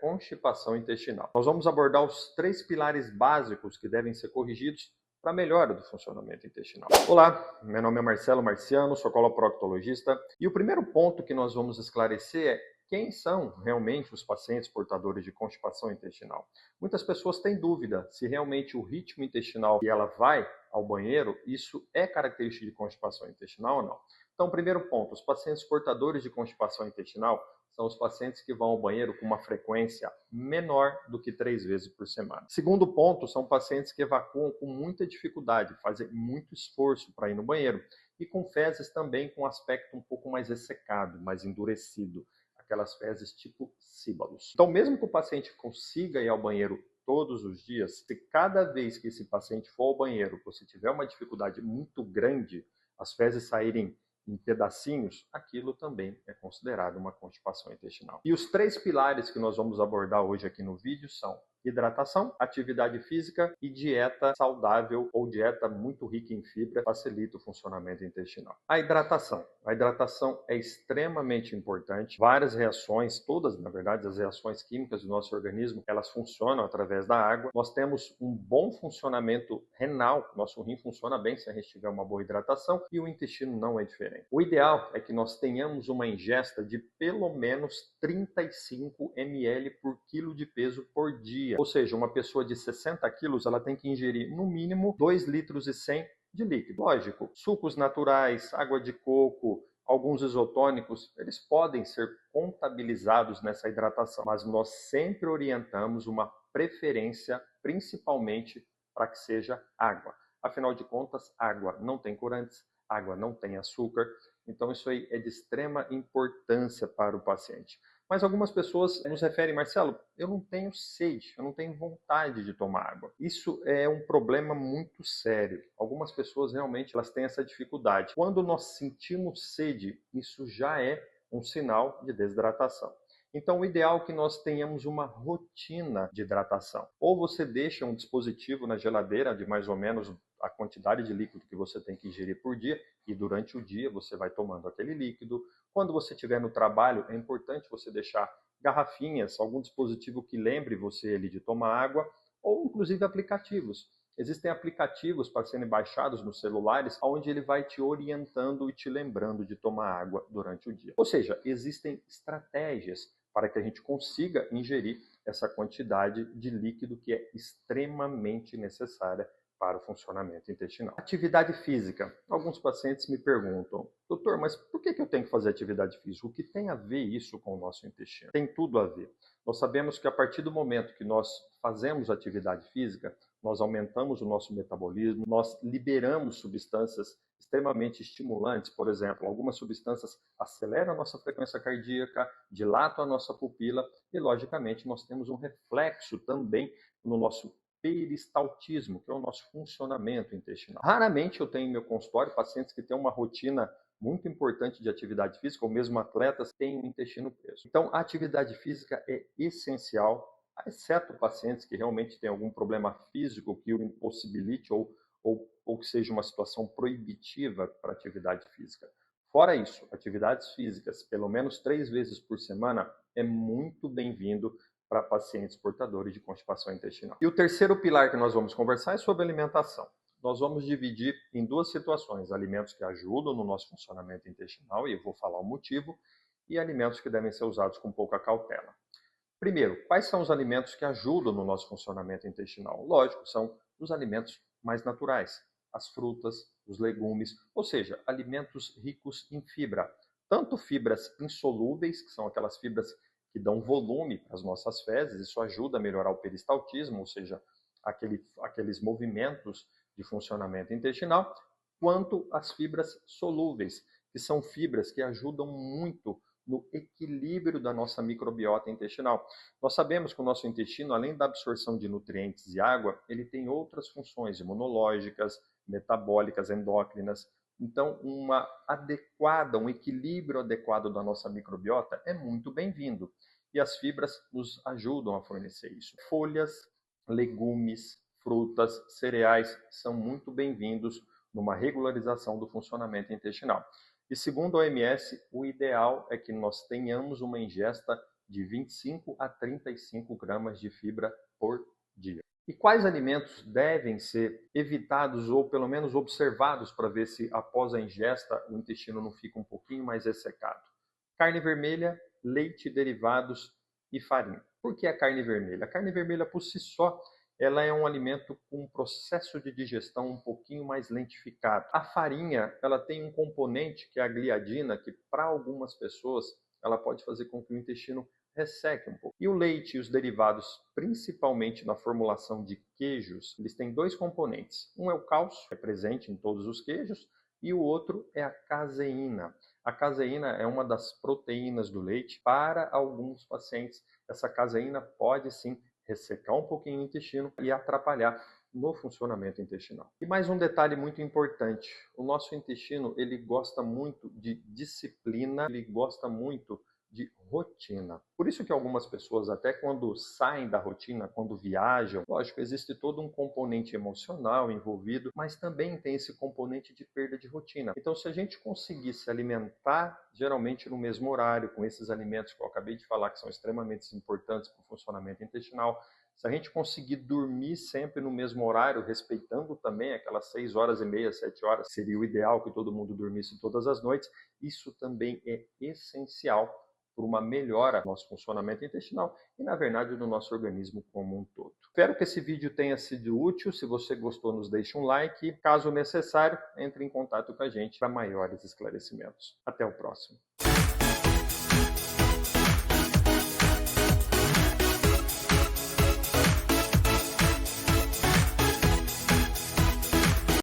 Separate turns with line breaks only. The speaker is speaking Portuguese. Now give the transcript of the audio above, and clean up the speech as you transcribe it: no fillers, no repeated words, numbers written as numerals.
constipação intestinal. Nós vamos abordar os 3 pilares básicos que devem ser corrigidos para a melhora do funcionamento intestinal. Olá, meu nome é Marcelo Marciano, sou coloproctologista, e o primeiro ponto que nós vamos esclarecer é quem são realmente os pacientes portadores de constipação intestinal. Muitas pessoas têm dúvida se realmente o ritmo intestinal que ela vai ao banheiro, isso é característica de constipação intestinal ou não. Então, primeiro ponto, os pacientes portadores de constipação intestinal são os pacientes que vão ao banheiro com uma frequência menor do que 3 vezes por semana. Segundo ponto, são pacientes que evacuam com muita dificuldade, fazem muito esforço para ir no banheiro e com fezes também com aspecto um pouco mais ressecado, mais endurecido, aquelas fezes tipo síbalos. Então, mesmo que o paciente consiga ir ao banheiro todos os dias, se cada vez que esse paciente for ao banheiro você tiver uma dificuldade muito grande, as fezes saírem em pedacinhos, aquilo também é considerado uma constipação intestinal. E os 3 pilares que nós vamos abordar hoje aqui no vídeo são hidratação, atividade física e dieta saudável ou dieta muito rica em fibra facilita o funcionamento intestinal. A hidratação é extremamente importante. Várias reações, todas na verdade as reações químicas do nosso organismo, elas funcionam através da água. Nós temos um bom funcionamento renal, nosso rim funciona bem se a gente tiver uma boa hidratação e o intestino não é diferente. O ideal é que nós tenhamos uma ingesta de pelo menos 35 ml por quilo de peso por dia. Ou seja, uma pessoa de 60 quilos, ela tem que ingerir no mínimo 2,1 litros de líquido. Lógico, sucos naturais, água de coco, alguns isotônicos, eles podem ser contabilizados nessa hidratação, mas nós sempre orientamos uma preferência, principalmente para que seja água. Afinal de contas, água não tem corantes, água não tem açúcar, então isso aí é de extrema importância para o paciente. Mas algumas pessoas nos referem, Marcelo, eu não tenho sede, eu não tenho vontade de tomar água. Isso é um problema muito sério. Algumas pessoas realmente elas têm essa dificuldade. Quando nós sentimos sede, isso já é um sinal de desidratação. Então, o ideal é que nós tenhamos uma rotina de hidratação. Ou você deixa um dispositivo na geladeira de mais ou menos a quantidade de líquido que você tem que ingerir por dia e durante o dia você vai tomando aquele líquido. Quando você estiver no trabalho, é importante você deixar garrafinhas, algum dispositivo que lembre você ali de tomar água, ou inclusive aplicativos. Existem aplicativos para serem baixados nos celulares, onde ele vai te orientando e te lembrando de tomar água durante o dia. Ou seja, existem estratégias para que a gente consiga ingerir essa quantidade de líquido que é extremamente necessária para o funcionamento intestinal. Atividade física. Alguns pacientes me perguntam, doutor, mas por que eu tenho que fazer atividade física? O que tem a ver isso com o nosso intestino? Tem tudo a ver. Nós sabemos que a partir do momento que nós fazemos atividade física, nós aumentamos o nosso metabolismo, nós liberamos substâncias extremamente estimulantes, por exemplo, algumas substâncias aceleram a nossa frequência cardíaca, dilatam a nossa pupila e, logicamente, nós temos um reflexo também no nosso peristaltismo, que é o nosso funcionamento intestinal. Raramente eu tenho em meu consultório pacientes que têm uma rotina muito importante de atividade física, ou mesmo atletas têm o intestino preso. Então, a atividade física é essencial, exceto pacientes que realmente têm algum problema físico que o impossibilite ou que seja uma situação proibitiva para atividade física. Fora isso, atividades físicas, pelo menos 3 vezes por semana, é muito bem-vindo para pacientes portadores de constipação intestinal. E o terceiro pilar que nós vamos conversar é sobre alimentação. Nós vamos dividir em 2 situações, alimentos que ajudam no nosso funcionamento intestinal, e eu vou falar o motivo, e alimentos que devem ser usados com pouca cautela. Primeiro, quais são os alimentos que ajudam no nosso funcionamento intestinal? Lógico, são os alimentos mais naturais, as frutas, os legumes, ou seja, alimentos ricos em fibra. Tanto fibras insolúveis, que são aquelas fibras que dão volume para as nossas fezes, isso ajuda a melhorar o peristaltismo, ou seja, aqueles movimentos de funcionamento intestinal, quanto as fibras solúveis, que são fibras que ajudam muito no equilíbrio da nossa microbiota intestinal. Nós sabemos que o nosso intestino, além da absorção de nutrientes e água, ele tem outras funções imunológicas, metabólicas, endócrinas. Então, um equilíbrio adequado da nossa microbiota é muito bem-vindo. E as fibras nos ajudam a fornecer isso. Folhas, legumes, frutas, cereais são muito bem-vindos numa regularização do funcionamento intestinal. E segundo a OMS, o ideal é que nós tenhamos uma ingesta de 25 a 35 gramas de fibra por dia. E quais alimentos devem ser evitados ou pelo menos observados para ver se após a ingesta o intestino não fica um pouquinho mais ressecado? Carne vermelha, leite, derivados e farinha. Por que a carne vermelha? A carne vermelha por si só, ela é um alimento com um processo de digestão um pouquinho mais lentificado. A farinha, ela tem um componente que é a gliadina, que para algumas pessoas ela pode fazer com que o intestino resseque um pouco. E o leite e os derivados, principalmente na formulação de queijos, eles têm dois componentes. Um é o cálcio, que é presente em todos os queijos, e o outro é a caseína. A caseína é uma das proteínas do leite. Para alguns pacientes, essa caseína pode sim ressecar um pouquinho o intestino e atrapalhar no funcionamento intestinal. E mais um detalhe muito importante, o nosso intestino ele gosta muito de disciplina, ele gosta muito de rotina. Por isso que algumas pessoas, até quando saem da rotina, quando viajam, lógico, existe todo um componente emocional envolvido, mas também tem esse componente de perda de rotina. Então, se a gente conseguir se alimentar geralmente no mesmo horário, com esses alimentos que eu acabei de falar que são extremamente importantes para o funcionamento intestinal, se a gente conseguir dormir sempre no mesmo horário, respeitando também aquelas 6 horas e meia, 7 horas, seria o ideal que todo mundo dormisse todas as noites, isso também é essencial para uma melhora do nosso funcionamento intestinal e, na verdade, do nosso organismo como um todo. Espero que esse vídeo tenha sido útil. Se você gostou, nos deixe um like. Caso necessário, entre em contato com a gente para maiores esclarecimentos. Até o próximo.